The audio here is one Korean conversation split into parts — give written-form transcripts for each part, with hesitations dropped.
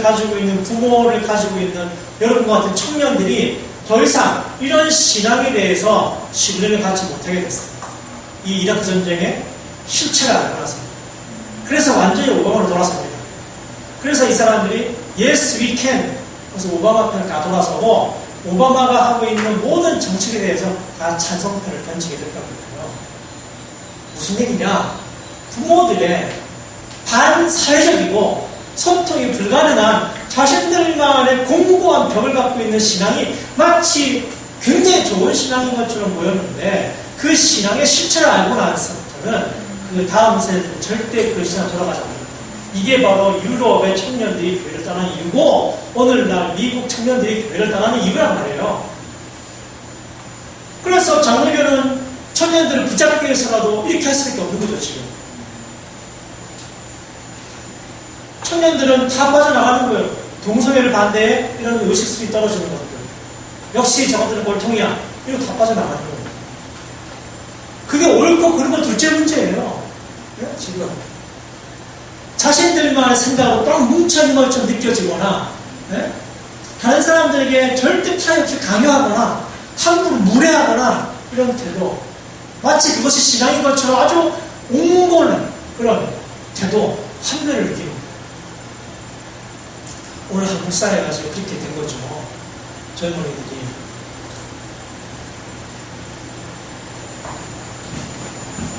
가지고 있는 부모를 가지고 있는 여러분과 같은 청년들이 더 이상 이런 신앙에 대해서 신뢰를 갖지 못하게 됐습니다. 이 이라크 전쟁의 실체가 나타났습니다. 그래서 완전히 오바마로 돌아섭니다. 그래서 이 사람들이 Yes, we can. 그래서 오바마 편을 다 돌아서고 오바마가 하고 있는 모든 정책에 대해서 다 찬성편을 던지게 됐다고 해요. 무슨 얘기냐? 부모들의 반사회적이고 소통이 불가능한 자신들만의 공고한 벽을 갖고 있는 신앙이 마치 굉장히 좋은 신앙인 것처럼 보였는데 그 신앙의 실체를 알고 나서부터는 그 다음 세대는 절대 그 신앙 돌아가지 않습니다. 이게 바로 유럽의 청년들이 교회를 떠나는 이유고 오늘날 미국 청년들이 교회를 떠나는 이유란 말이에요. 그래서 장로교는 청년들을 붙잡기 위해서라도 이렇게 할 수밖에 없는 거죠. 지금 청년들은 다 빠져나가는 거예요. 동성애를 반대해 이런 의식수이 떨어지는 것들, 역시 저것들은 골통이야, 이거 다 빠져나가는 거예요. 그게 옳고 그런 건 둘째 문제예요. 지금 자신들만의 생각으로 딱 뭉쳐있는 것처럼 느껴지거나 다른 사람들에게 절대 타협 없이 강요하거나 함부로 무례하거나 이런 태도, 마치 그것이 신앙인 것처럼 아주 옹골한 그런 태도, 환멸을 느끼는 거예요. 오늘 한국 사회가 지금 그렇게 된 거죠. 젊은이들이.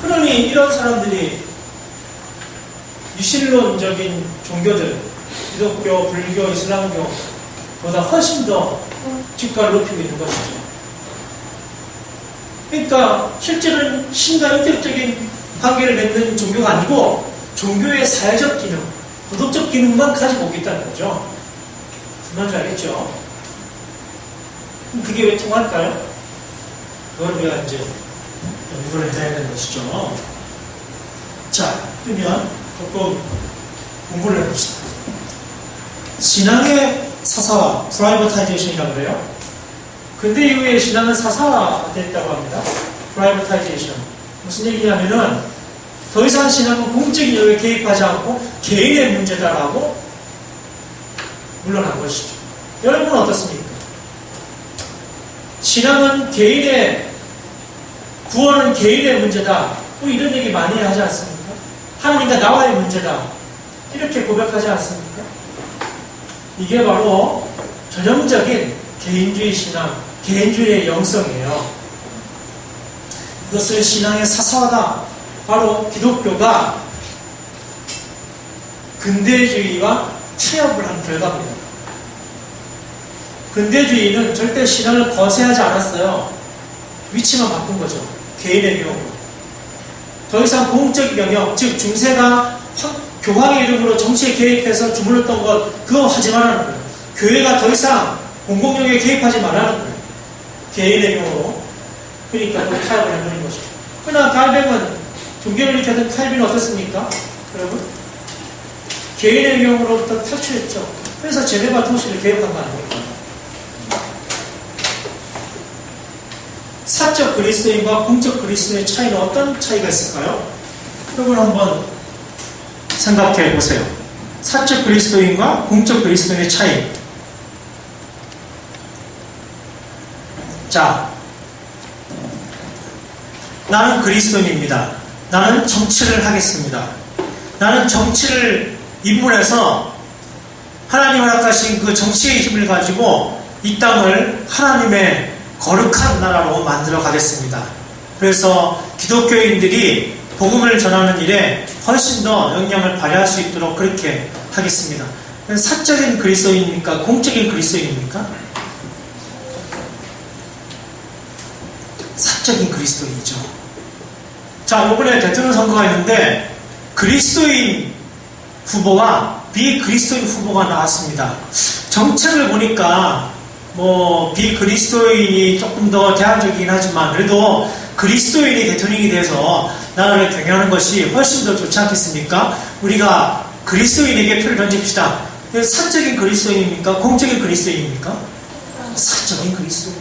그러니 이런 사람들이 유신론적인 종교들, 기독교, 불교, 이슬람교보다 훨씬 더 뒷가를 높이고 있는 것이죠. 그러니까 실제로는 신과 인격적인 관계를 맺는 종교가 아니고 종교의 사회적 기능, 도덕적 기능만 가지고 있다는 거죠. 무슨 말인지 알겠죠? 그럼 그게 왜 통할까요? 그걸 우리가 이제 연구를 해야 되는 것이죠. 자, 그러면 조금 공부를 해봅시다. 신앙의 사사화, 프라이버타이제이션이라고 그래요. 근대 이후에 신앙은 사사화됐다고 합니다. 프라이버타이제이션. 무슨 얘기냐면은 더 이상 신앙은 공적인 영역에 개입하지 않고 개인의 문제다라고 물러난 것이죠. 여러분은 어떻습니까? 신앙은 개인의, 구원은 개인의 문제다. 뭐 이런 얘기 많이 하지 않습니까? 하나님과 나와의 문제다. 이렇게 고백하지 않습니까? 이게 바로 전형적인 개인주의 신앙, 개인주의의 영성이에요. 이것을 신앙의 사사화다. 바로 기독교가 근대주의와 타협을 한 결과입니다. 근대주의는 절대 신앙을 거세하지 않았어요. 위치만 바꾼 거죠. 개인의 경우. 더 이상 공적인 영역, 즉 중세가 교황의 이름으로 정치에 개입해서 주물렀던 것, 그거 하지 말라는 거예요. 교회가 더 이상 공공영역에 개입하지 말라는 거예요. 개인의 경우로. 그러니까 그 타협을 해버린 것이죠. 그러나 칼뱅은, 종교를 일으켰던 칼빈은 어떻습니까? 여러분? 개인의 경우로부터 탈출했죠. 그래서 제네바 도시를 개혁한 거 아닙니까? 사적 그리스도인과 공적 그리스도의 차이는 어떤 차이가 있을까요? 여러분 한번 생각해 보세요. 사적 그리스도인과 공적 그리스도인의 차이. 자, 나는 그리스도인입니다. 나는 정치를 하겠습니다. 나는 정치를 입문해서 하나님 허락하신 그 정치의 힘을 가지고 이 땅을 하나님의 거룩한 나라로 만들어 가겠습니다. 그래서 기독교인들이 복음을 전하는 일에 훨씬 더 영향을 발휘할 수 있도록 그렇게 하겠습니다. 사적인 그리스도인입니까? 공적인 그리스도인입니까? 사적인 그리스도인이죠. 자, 이번에 대통령 선거가 있는데 그리스도인 후보와 비그리스도인 후보가 나왔습니다. 정책을 보니까 비그리스도인이 조금 더 대안적이긴 하지만 그래도 그리스도인이 대통령이 돼서 나라를 경영하는 것이 훨씬 더 좋지 않겠습니까? 우리가 그리스도인에게 표를 던집시다. 사적인 그리스도인입니까? 공적인 그리스도인입니까? 사적인 그리스도인.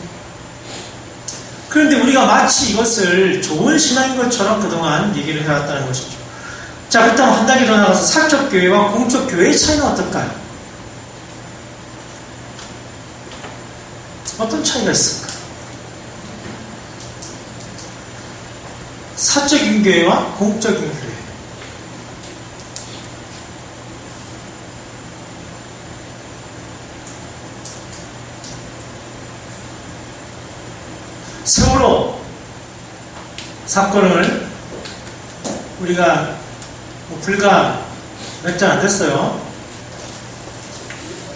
그런데 우리가 마치 이것을 좋은 신앙인 것처럼 그동안 얘기를 해왔다는 것이죠. 자, 그렇다면 한 단계 더 나가서 사적 교회와 공적 교회의 차이는 어떨까요? 어떤 차이가 있을까? 사적인 교회와 공적인 교회. 세월호 사건을 우리가 불과 몇 달 안 됐어요.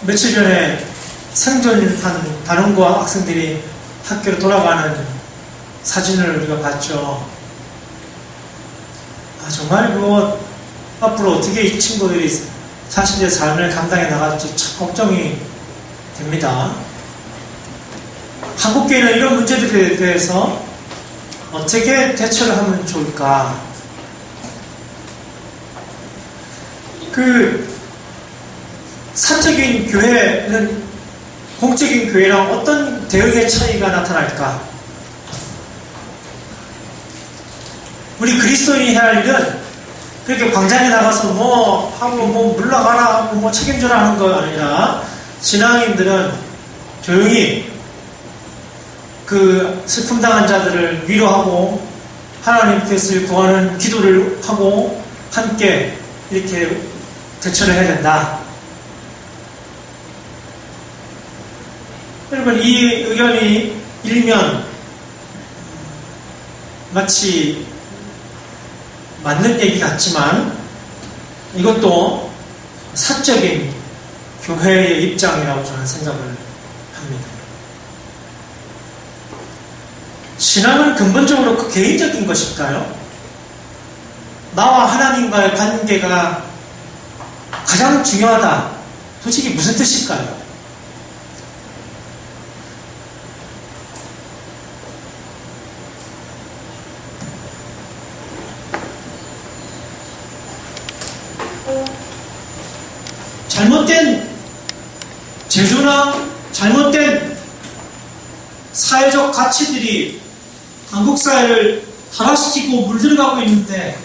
며칠 전에 생존한 단원과 학생들이 학교로 돌아가는 사진을 우리가 봤죠. 정말 앞으로 어떻게 이 친구들이 자신의 삶을 감당해 나갈지 참 걱정이 됩니다. 한국교회는 이런 문제들에 대해서 어떻게 대처를 하면 좋을까? 사적인 교회는 공적인 교회랑 어떤 대응의 차이가 나타날까? 우리 그리스도인이 해야 할 일은 그렇게 광장에 나가서 하고 물러가라 하고 책임져라 하는 거 아니라, 신앙인들은 조용히 그 슬픔당한 자들을 위로하고 하나님 뜻을 구하는 기도를 하고 함께 이렇게 대처를 해야 된다. 여러분, 이 의견이 일면 마치 맞는 얘기 같지만 이것도 사적인 교회의 입장이라고 저는 생각을 합니다. 신앙은 근본적으로 그 개인적인 것일까요? 나와 하나님과의 관계가 가장 중요하다. 솔직히 무슨 뜻일까요? 잘못된 제도나 잘못된 사회적 가치들이 한국 사회를 타락시키고 물들어가고 있는데,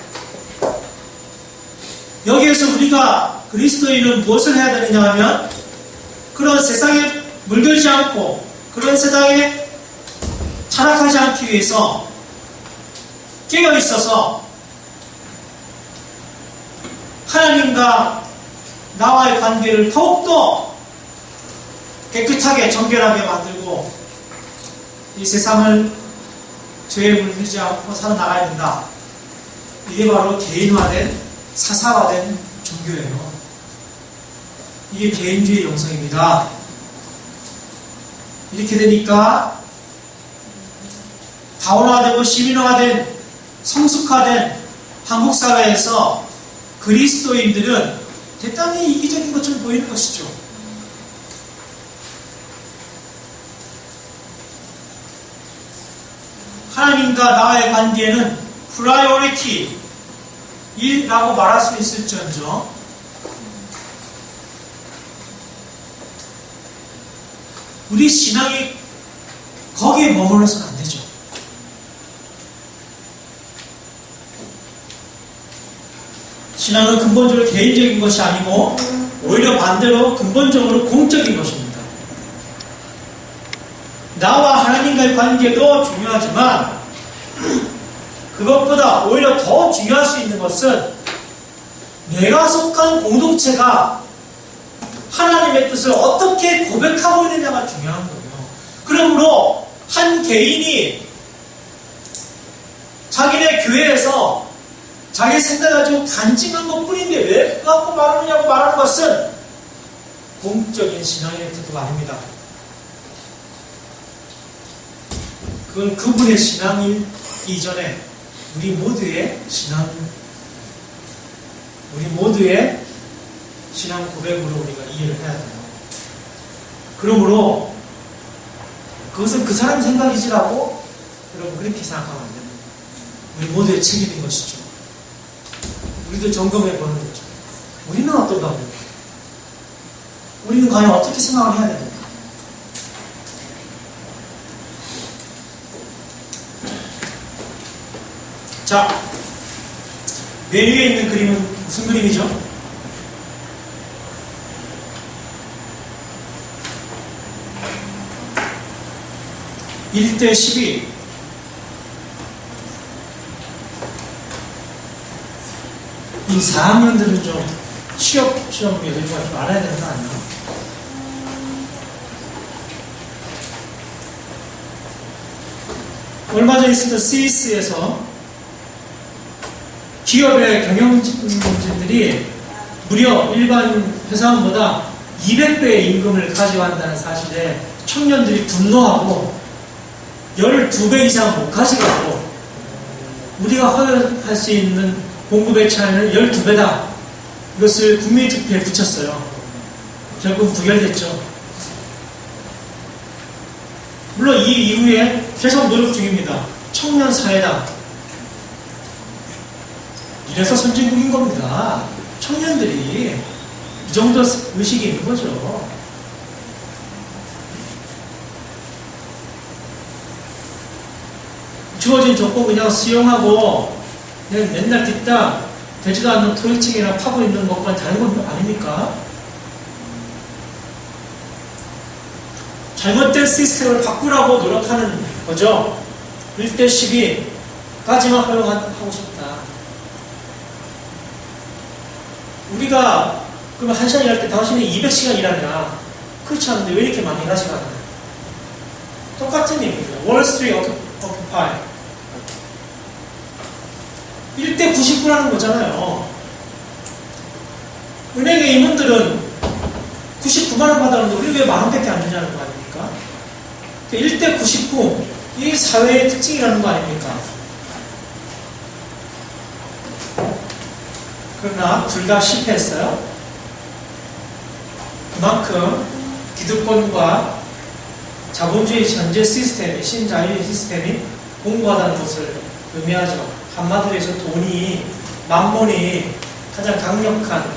여기에서 우리가 그리스도인은 무엇을 해야 되느냐 하면, 그런 세상에 물들지 않고 그런 세상에 타락하지 않기 위해서 깨어있어서 하나님과 나와의 관계를 더욱더 깨끗하게 정결하게 만들고 이 세상을 죄에 물들지 않고 살아나가야 된다. 이게 바로 개인화된, 사사화된 종교예요. 이게 개인주의 영성입니다. 이렇게 되니까 다원화되고 시민화된, 성숙화된 한국 사회에서 그리스도인들은 대단히 이기적인 것처럼 보이는 것이죠. 하나님과 나와의 관계는 프라이어리티라고 말할 수 있을지언정 우리 신앙이 거기에 머물러서는 안 되죠. 신앙은 근본적으로 개인적인 것이 아니고 오히려 반대로 근본적으로 공적인 것입니다. 나와 하나님과의 관계도 중요하지만 그것보다 오히려 더 중요할 수 있는 것은 내가 속한 공동체가 하나님의 뜻을 어떻게 고백하고 있느냐가 중요한 거예요. 그러므로 한 개인이 자기네 교회에서 자기 생각 가지고 간증한 것 뿐인데 왜 그거 갖고 말하느냐고 말하는 것은 공적인 신앙의 태도가 아닙니다. 그건 그분의 신앙일 이전에 우리 모두의 신앙 고백으로 우리가 이해를 해야 돼요. 그러므로 그것은 그 사람 생각이지라고 여러분 그렇게 생각하면 안 됩니다. 우리 모두의 책임인 것이죠. 우리도 점검해 보는 거죠. 우리는 어떤가 봅니다. 우리는 과연 어떻게 생각을 해야 됩니까? 자, 맨 위에 있는 그림은 무슨 그림이죠? 1대 12. 이 4학년들은 좀 취업 시험 이런 거 좀 알아야 되는 거 아니야? 얼마 전에 있었던 CES에서 기업의 경영진들이 무려 일반 회사원보다 200배의 임금을 가져간다는 사실에 청년들이 분노하고 12배 이상 못 가져가고 우리가 허용할 수 있는 공급의 차이는 12배다. 이것을 국민투표에 붙였어요. 결국 부결됐죠. 물론 이 이후에 계속 노력 중입니다. 청년 사회다. 이래서 선진국인 겁니다. 청년들이 이 정도 의식이 있는 거죠. 주어진 조건 그냥 수용하고 그냥 맨날 뒷다 되지도 않는 토익책이나 파고 있는 것과 다른 건 아닙니까? 잘못된 시스템을 바꾸라고 노력하는 거죠. 1대 12까지만 허용하고 싶다. 우리가 그러면 1시간 일할 때 당신이 200시간 일하냐? 그렇지 않은데 왜 이렇게 많이 일하시나? 똑같은 얘기입니다. Wall Street Occupy. 1대 99라는 거잖아요. 은행의 임원들은 99만원 받았는데 우리 왜 만원밖에 안 주냐는 거 아닙니까? 1대 99, 이게 사회의 특징이라는 거 아닙니까? 그러나 둘 다 실패했어요. 그만큼 기득권과 자본주의 전제 시스템이, 신자유주의 시스템이 공고하다는 것을 의미하죠. 한마디로 해서 돈이, 만몬이 가장 강력한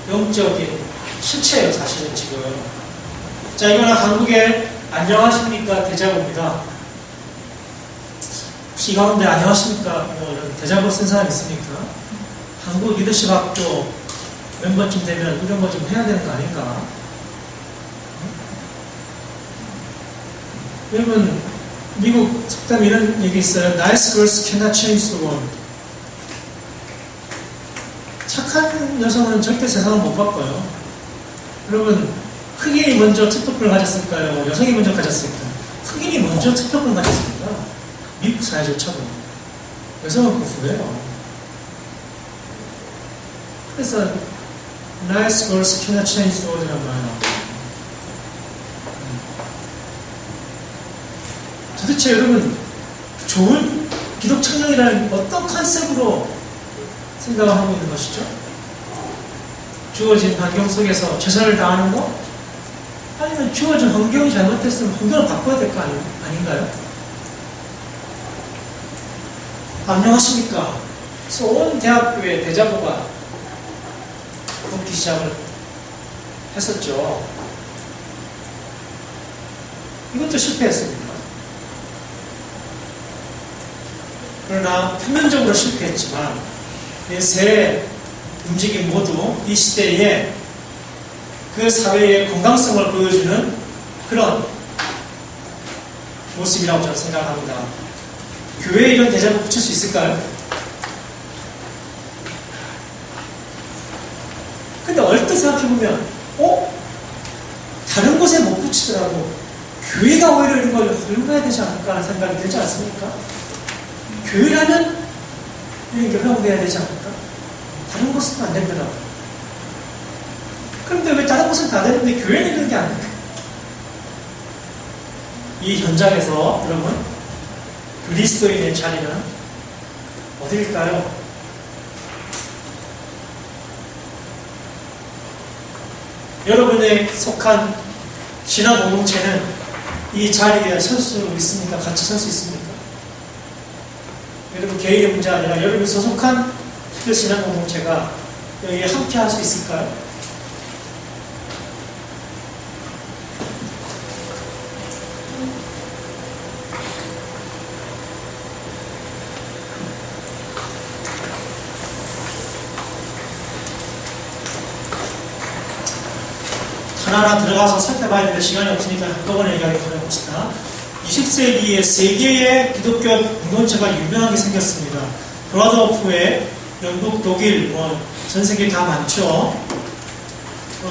영적인 실체예요, 사실은 지금. 자, 이거는 한국의 안녕하십니까 대자보입니다. 혹시 이 가운데 안녕하십니까 뭐 이런 대자보 쓴 사람 있습니까? 한국 리더십 학교 멤버쯤 되면 이런 거 좀 해야 되는 거 아닌가? 여러분, 미국 속담 이런 얘기 있어요. Nice girls cannot change the world. 착한 여성은 절대 세상을 못 바꿔요. 여러분, 흑인이 먼저 투표권을 가졌을까요? 여성이 먼저 가졌을까요? 흑인이 먼저 투표권을 가졌습니다. 미국 사회조차도. 여성은 그 후예요. 그래서 Nice girls cannot change the world이란 말이에요. 도대체 여러분, 좋은 기독 청년이라는 어떤 컨셉으로 생각을 하고 있는 것이죠? 주어진 환경 속에서 최선을 다하는 거? 아니면 주어진 환경이 잘못됐으면 환경을 바꿔야 될 거 아닌가요? 안녕하십니까? 그래서 온 대학교의 대자보가 붙기 시작을 했었죠. 이것도 실패했습니다. 그러나 표면적으로 실패했지만 이 세 움직임 모두 이 시대에 그 사회의 건강성을 보여주는 그런 모습이라고 저는 생각합니다. 교회에 이런 대자보 붙일 수 있을까요? 근데 얼핏 생각해보면 다른 곳에 못 붙이더라도 교회가 오히려 이런 걸 활용해야 되지 않을까 하는 생각이 들지 않습니까? 교회라면 이런 게 활용돼야 되지 않을까? 다른 곳은 안 되더라도. 그런데 왜 다른 곳은 다 되는데 교회는 이런 게 안 될까? 이 현장에서 여러분, 그리스도인의 자리는 어디일까요? 여러분의 속한 신앙 공동체는 이 자리에 설 수 있습니까? 같이 설 수 있습니까? 여러분 개인의 문제 아니라 여러분이 소속한 그 신앙 공동체가 여기에 함께 할 수 있을까요? 하나하나 들어가서 살펴봐야 되는데 시간이 없으니까 한꺼번에 이야기 해봅시다. 20세기에 세계의 기독교 공동체가 유명하게 생겼습니다. 브라더호프회, 영국, 독일, 전 세계 다 많죠.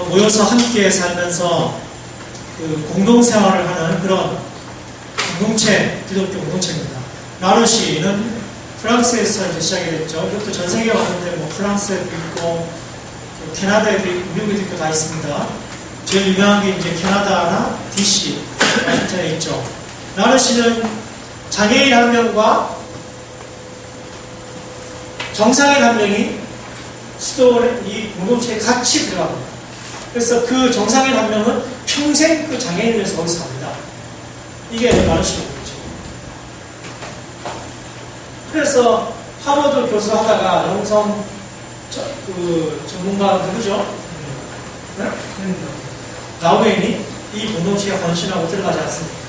모여서 함께 살면서 그 공동생활을 하는 그런 공동체, 기독교 공동체입니다. 라르시는 프랑스에서 이제 시작이 됐죠. 이것도 전 세계에 왔는데 뭐 프랑스에도 있고 캐나다에도 있고 미국에도 있고 다 있습니다. 제일 유명한 게 이제 캐나다나 DC 와싱턴에 있죠. 라르시는 장애인 한 명과 정상인 한 명이 수도원 이 공동체에 같이 들어갑니다. 그래서 그 정상인 한 명은 평생 그 장애인을 위해서 거기서 삽니다. 이게 라르시 공동체. 그래서 하버드 교수 하다가 영성 그 전문가 누구죠? 네? 라우멘이 이 공동체에 헌신하고 들어가지 않습니까?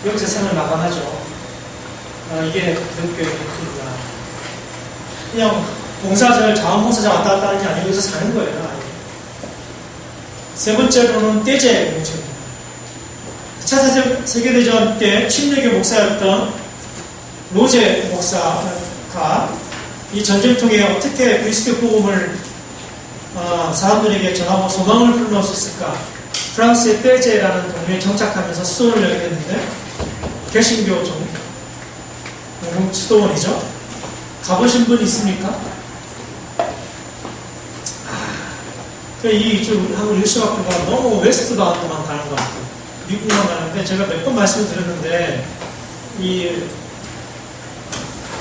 여기서 생을 마감하죠. 이게 기독교의 목표입니다. 그냥 봉사자를 자원봉사자 왔다 갔다 하는 게 아니고 여기서 사는 거예요. 세 번째로는 떼제 공동체입니다. 2차 세계대전 때 침례교 목사였던 로제 목사가 이 전쟁통에 어떻게 그리스도 복음을 사람들에게 전하고 소망을 불러올 수 있을까? 프랑스의 떼제라는 동네에 정착하면서 수도원을 열게 됐는데 개신교 수도원이죠. 가보신 분 있습니까? 이쪽 한국 유시학교가 너무 웨스트 바운드만 가는 것 같아요. 미국만 가는데 제가 몇 번 말씀을 드렸는데 이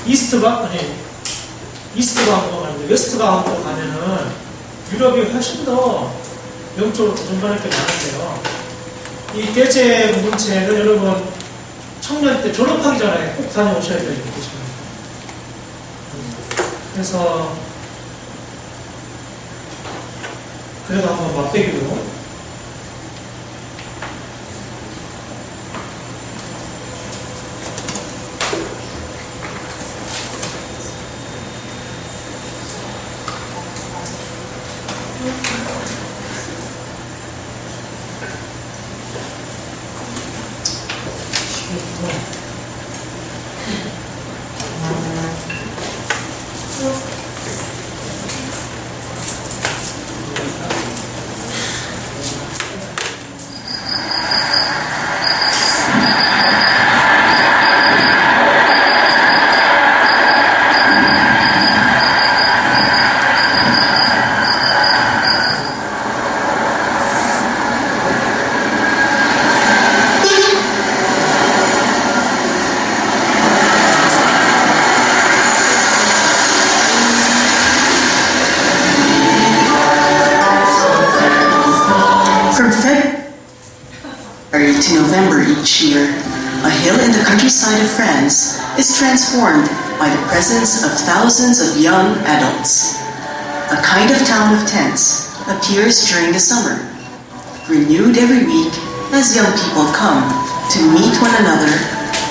이스트 바운드만 가는데 웨스트 바운드 가면은 유럽이 훨씬 더 영적으로 도전받을 게 많은데요. 이 대제 공동체는 여러분 청년 때 졸업하기 전에 꼭 다녀오셔야 돼요. 그래서 그래도 한번 맛배기로 to November each year, a hill in the countryside of France is transformed by the presence of thousands of young adults. A kind of town of tents appears during the summer, renewed every week as young people come to meet one another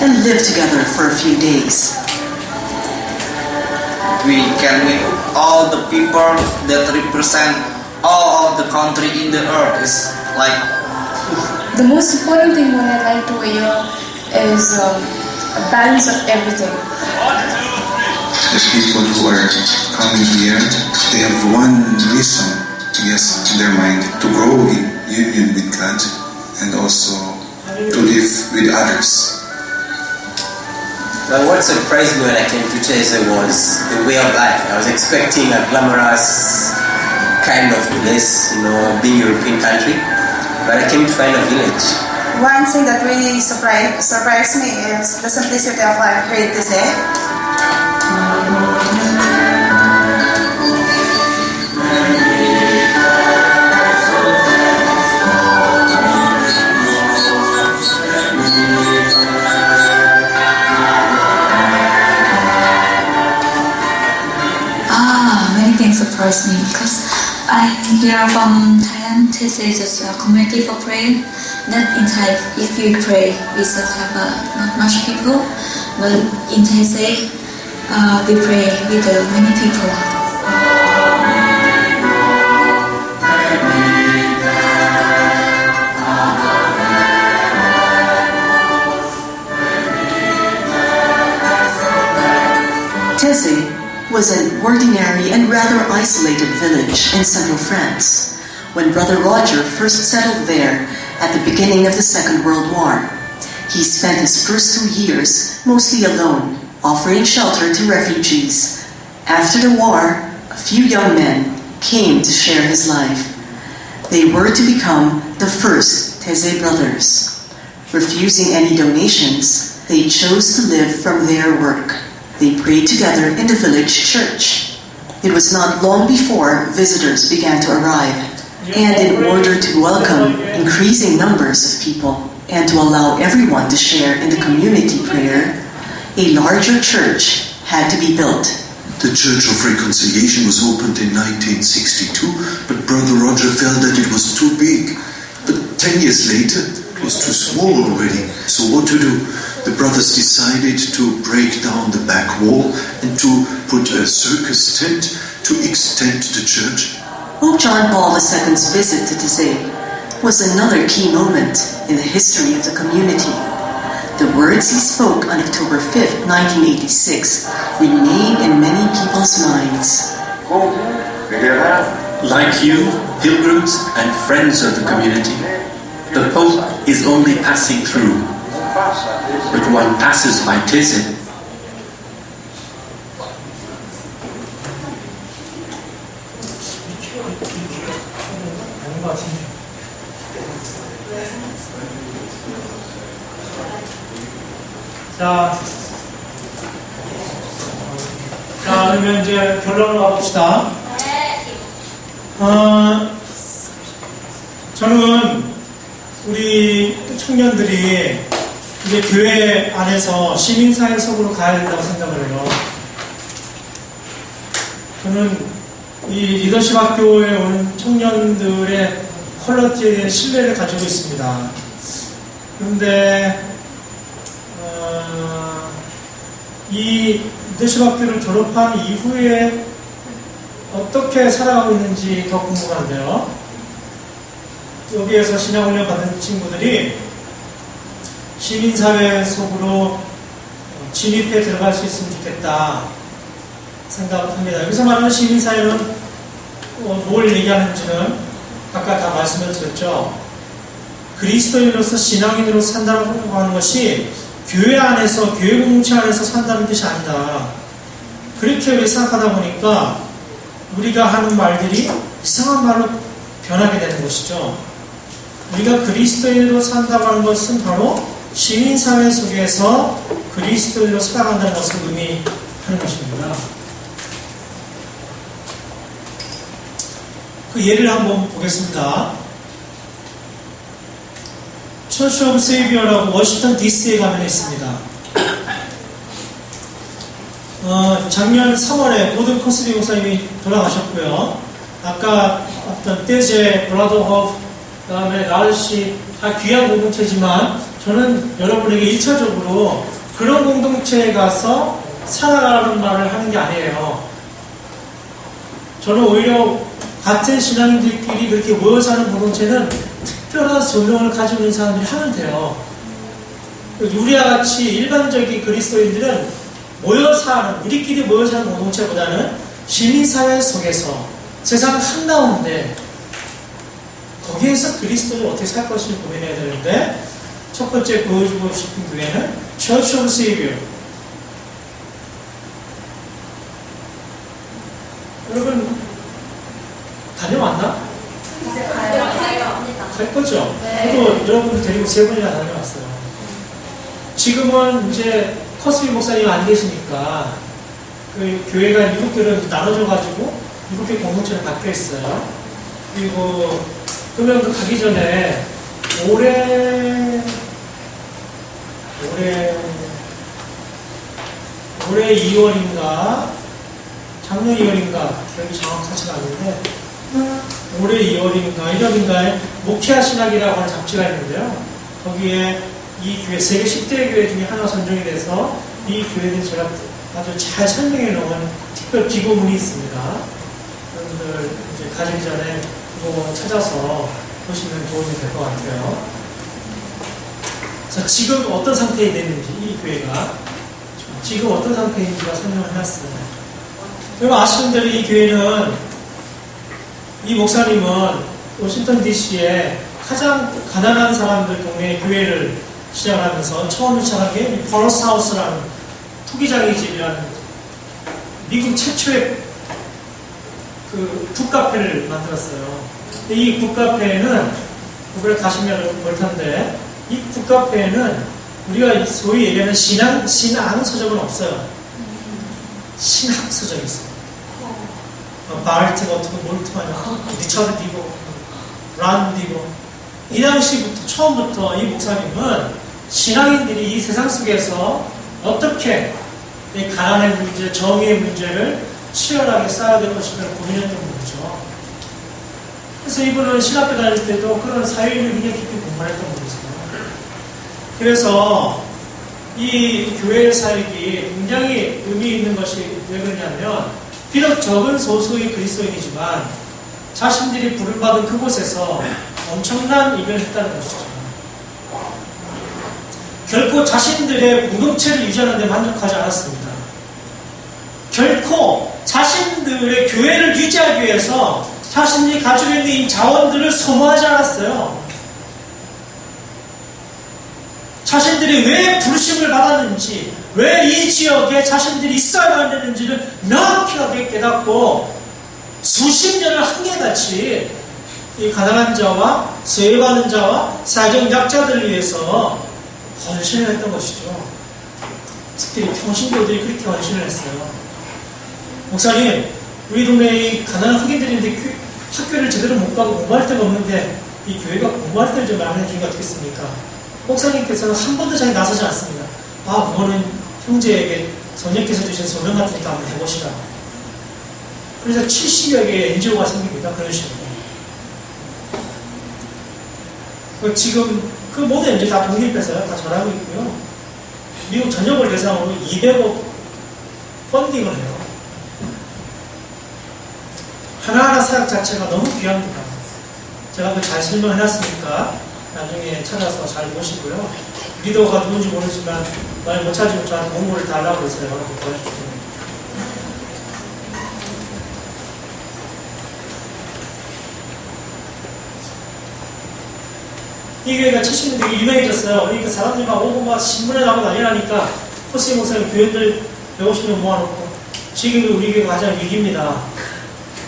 and live together for a few days. We can meet all the people that represent all of the country in the earth. Is like the most important thing what I like to wear is a balance of everything. The people who are coming here, they have one reason, yes, in their mind, to grow in union with God and also to live with others. Now, what surprised me when I came to church was the way of life. I was expecting a glamorous kind of place, being a European country, but I came to find a village. One thing that really surprised me is the simplicity of life here at Tizé. Many things surprised me because I'm here from Thailand. This is just a community for prayer. Not in Thai, if you pray, we still have not much people. But in Thai, we pray with many people. ordinary and rather isolated village in central France when Brother Roger first settled there at the beginning of the Second World War. He spent his first 2 years mostly alone, offering shelter to refugees. After the war, a few young men came to share his life. They were to become the first Taizé brothers. Refusing any donations, they chose to live from their work. They prayed together in the village church. It was not long before visitors began to arrive, and in order to welcome increasing numbers of people and to allow everyone to share in the community prayer, a larger church had to be built. The Church of Reconciliation was opened in 1962, but Brother Roger felt that it was too big. But 10 years later, it was too small already. So what to do? The brothers decided to break down the back wall and to put a circus tent to extend the church. Pope John Paul II's visit to Taizé was another key moment in the history of the community. The words he spoke on October 5th, 1986 remain in many people's minds. Like you, pilgrims and friends of the community, the Pope is only passing through. But one passes by Taizé. 자, 그러면 이제 결론을 가봅시다. 저는 우리 청년들이 이제 교회 안에서 시민사회 속으로 가야 된다고 생각을 해요. 저는 이 리더십 학교에 오는 청년들의 퀄리티에 대한 신뢰를 가지고 있습니다. 그런데 이 리더십 학교를 졸업한 이후에 어떻게 살아가고 있는지 더 궁금한데요. 여기에서 신앙훈련 받은 친구들이 시민사회 속으로 진입해 들어갈 수 있으면 좋겠다 생각합니다. 여기서 말하는 시민사회는 뭘 얘기하는지는 아까 다 말씀을 드렸죠. 그리스도인으로서 신앙인으로서 산다고 하는 것이 교회 안에서, 교회 공동체 안에서 산다는 뜻이 아니다. 그렇게 우리 생각하다 보니까 우리가 하는 말들이 이상한 말로 변하게 되는 것이죠. 우리가 그리스도인으로 산다고 하는 것은 바로 시민사회 속에서 그리스도인으로 살아간다는 것을 의미하는 것입니다. 그 예를 한번 보겠습니다. 처치 오브 세이비어라고 워싱턴 DC에 가면 있습니다. 작년 3월에 고든 코스비 목사님이 돌아가셨고요. 아까 어떤 떼제, 브라더허프, 그 다음에 나르시 다 귀한 공동체지만 저는 여러분에게 1차적으로 그런 공동체에 가서 살아가라는 말을 하는 게 아니에요. 저는 오히려 같은 신앙인들끼리 그렇게 모여 사는 공동체는 특별한 소명을 가지고 있는 사람들이 하면 돼요. 우리와 같이 일반적인 그리스도인들은 모여 사는, 우리끼리 모여 사는 공동체보다는 시민사회 속에서 세상 한가운데 거기에서 그리스도를 어떻게 살 것을 고민해야 되는데 첫 번째 보여주고 싶은 교회는 Church of Savior. 여러분 다녀왔나? 갈 거죠? 저도 여러분들 데리고 3번이나 다녀왔어요. 지금은 이제 커스비 목사님 안 계시니까 그 교회가 7개로 나눠져가지고 7개 공동체로 바뀌어 있어요. 그리고 그러면 그 가기 전에 올해 2월인가 작년 2월인가 기억이 정확하지가 않는데 올해 2월인가 1월인가에 목회하 신학이라고 하는 잡지가 있는데요. 거기에 이 교회 세계 10대 교회 중에 하나 선정이 돼서 이 교회는 제가 아주 잘 설명해 놓은 특별 기고문이 있습니다. 여러분들 이제 가기 전에 그거 찾아서 보시면 도움이 될 것 같아요. 그래서 지금 어떤 상태에 됐는지 이 교회가 지금 어떤 상태인지가 설명을 해놨습니다. 여러분 아시는 대로 이 교회는, 이 목사님은 워싱턴 DC에 가장 가난한 사람들 동네 교회를 시작하면서 처음 시작한 게 버러스 하우스라는 투기장의 집이라는 미국 최초의 그 북카페를 만들었어요. 이 북카페에는, 그걸 가시면 볼 텐데, 이 북카페에는 우리가 소위 얘기하는 신앙 서적은 없어요. 신학 서적이 있어요. 바르트 같은 거, 몰트만, 리처드 디고, 란 디고. 이 당시부터, 처음부터 이 목사님은 신앙인들이 이 세상 속에서 어떻게 이 가난의 문제, 정의의 문제를 치열하게 쌓아야 될 것인가를 고민했던 분이죠. 그래서 이분은 신학교 다닐 때도 그런 사회인을 굉장히 깊이 공부했던 분이세요. 그래서 이 교회 사역이 굉장히 의미 있는 것이 왜 그러냐면, 비록 적은 소수의 그리스도인이지만 자신들이 부름받은 그곳에서 엄청난 일을 했다는 것이죠. 결코 자신들의 공동체를 유지하는 데 만족하지 않았습니다. 결코 자신들의 교회를 유지하기 위해서 자신들이 가지고 있는 이 자원들을 소모하지 않았어요. 자신들이 왜 부르심을 받았는지, 왜 이 지역에 자신들이 있어야 되는지를 명확하게 깨닫고 수십 년을 한결같이 이 가난한 자와 소외받은 자와 사회적 약자들을 위해서 헌신을 했던 것이죠. 특히 평신교들이 그렇게 헌신을 했어요. 목사님, 우리 동네에 이 가난한 흑인들인데 학교를 제대로 못 가고 공부할 데가 없는데 이 교회가 공부할 때를 좀 마련해 주는 게 어떻겠습니까? 목사님께서는 한 번도 자기 나서지 않습니다. 아, 그거는 형제에게 선생님께서 주신 소명 같으니까 한번 해보시라. 그래서 70여 개의 NGO가 생깁니다. 그런 식으로. 지금 그 모든 NGO 다 독립해서요. 다 잘하고 있고요. 미국 전역을 대상으로 200억 펀딩을 해요. 하나하나 사역 자체가 너무 귀합니다. 제가 그 잘 설명해놨으니까 나중에 찾아서 잘 보시고요. 리더가 누군지 모르지만 만약 못 찾으면 저한테 공고를 달라고 해서요. 도와주시면. 이 교회가 70년대 유명해졌어요. 그러니까 사람들이 막 오고 막 신문에 나오고 난리 나니까 코스의 목사님 교회들 150명 모아놓고 지금 우리 교회가 가장 위기입니다.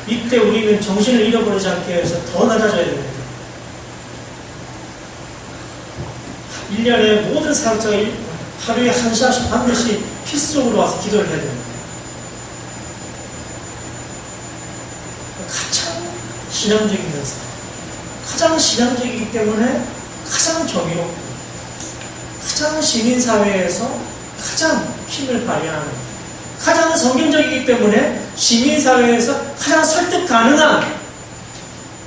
이때 우리는 정신을 잃어버리지 않게 해서 더 낮아져야 됩니다. 1년에 모든 사역자가 하루에 1시간씩 반드시 필수적으로 와서 기도를 해야 됩니다. 가장 신앙적이면서 가장 신앙적이기 때문에 가장 정의롭고 가장 시민사회에서 가장 힘을 발휘하는, 가장 성경적이기 때문에 시민사회에서 가장 설득 가능한,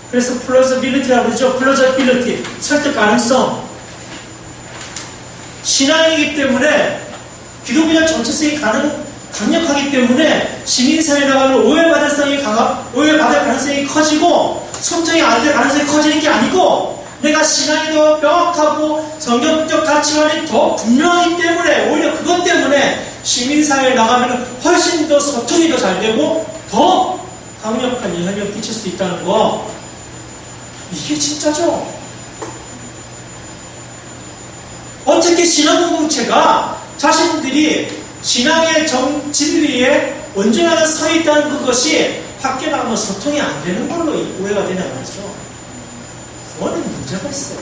그래서 플러저빌리티라고 그러죠. 플러저빌리티, 설득 가능성. 신앙이기 때문에 기독교적 정체성이 강력하기 때문에 시민사회에 나가면 오해받을 가능성이 커지고 소통이 안 될 가능성이 커지는 게 아니고, 내가 신앙이 더 명확하고 성경적 가치관이 더 분명하기 때문에, 오히려 그것 때문에 시민사회에 나가면 훨씬 더 소통이 더 잘 되고 더 강력한 영향력을 끼칠 수 있다는 거, 이게 진짜죠. 어떻게 신앙 공동체가 자신들이 신앙의 진리에 온전하게 서 있다는 그것이 밖에 나가면 소통이 안 되는 걸로 오해가 되냐 말이죠. 그거는 문제가 있어요.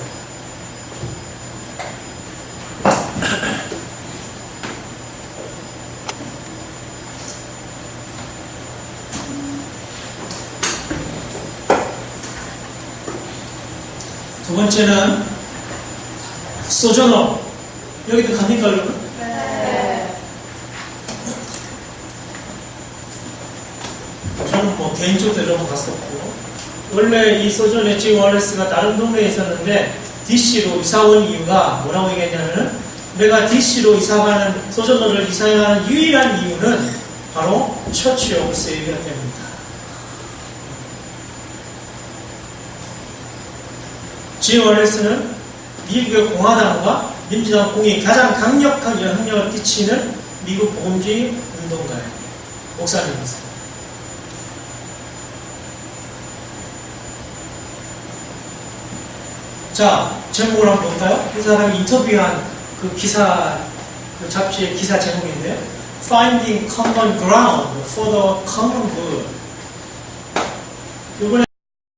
두 번째는 소저너. 여기도 갑니까, 여러분? 네. 저는 뭐 개인적으로 여러 번 갔었고, 원래 이 소저너 G. 월레스가 다른 동네에 있었는데 DC로 이사 온 이유가 뭐라고 얘기했냐면은, 내가 DC로 이사가는, 소저너를 이사가는 유일한 이유는 바로 처치 오브 세이비어 때문이다. G. 월레스는 미국의 공화당과 민주당 공이 가장 강력한 영향력을 끼치는 미국 복음주의 운동가예요. 목사님이세요. 자, 제목을 한번 볼까요? 이 사람이 인터뷰한 그 기사, 그 잡지의 기사 제목인데요. Finding Common Ground for the Common Good. 이번에